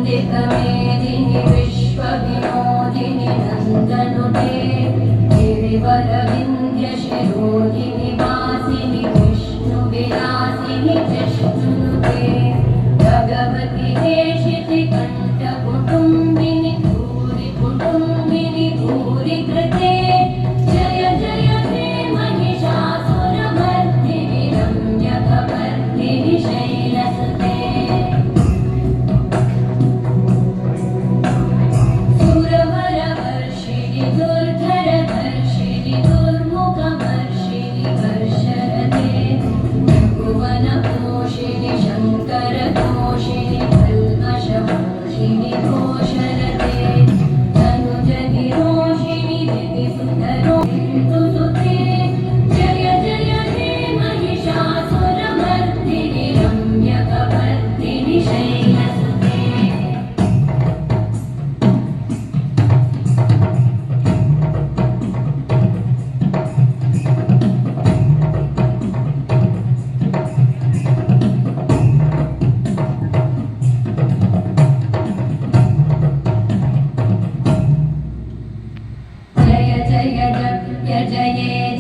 नन्दितमेदिनि विश्वविनोदिनि नन्दनुते गिरिवरविन्ध्यशिरोधिनि वासिनि विष्णुविलासिनि जिष्णुनुते भगवति हेशिति कण्ठकुटुम्बिनि भूरि कुटुम्बिनि भूरि कृते जय जय हे महिषासुरमर्दिनि रम्यकपर्दिनि शैलसुते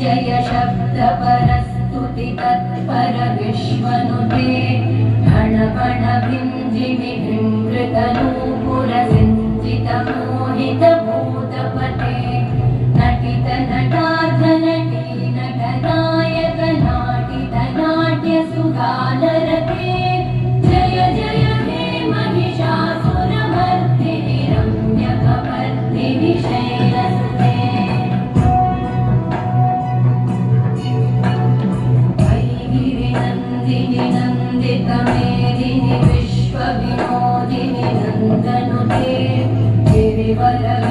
जय शब्दपरस्तुति तत्पर विश्वनुते गणपण भिञ्जिमि भृङ्गतनूपुरसिञ्चितमोहितभूतपते नटित नटार्धनटी नटनायक नाटित नाट्यसुगानरते जय जय हे महिषासुरमर्दिनि रम्यकपर्दिनि शैलसुते नन्दितमेदिनि विश्वविनोदिनि नन्दनुते गिरिवर